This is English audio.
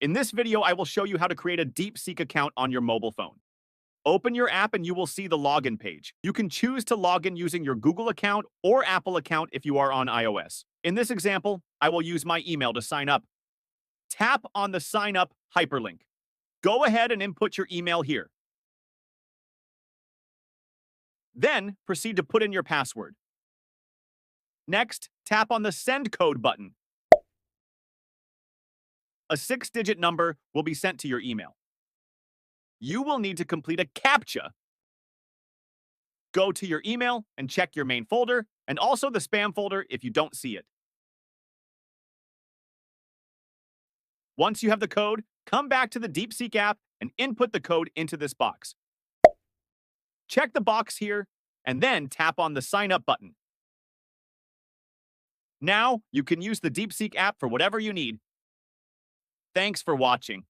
In this video, I will show you how to create a DeepSeek account on your mobile phone. Open your app and you will see the login page. You can choose to log in using your Google account or Apple account if you are on iOS. In this example, I will use my email to sign up. Tap on the sign up hyperlink. Go ahead and input your email here. Then proceed to put in your password. Next, tap on the send code button. A 6-digit number will be sent to your email. You will need to complete a CAPTCHA. Go to your email and check your main folder and also the spam folder if you don't see it. Once you have the code, come back to the DeepSeek app and input the code into this box. Check the box here and then tap on the sign up button. Now you can use the DeepSeek app for whatever you need. Thanks for watching.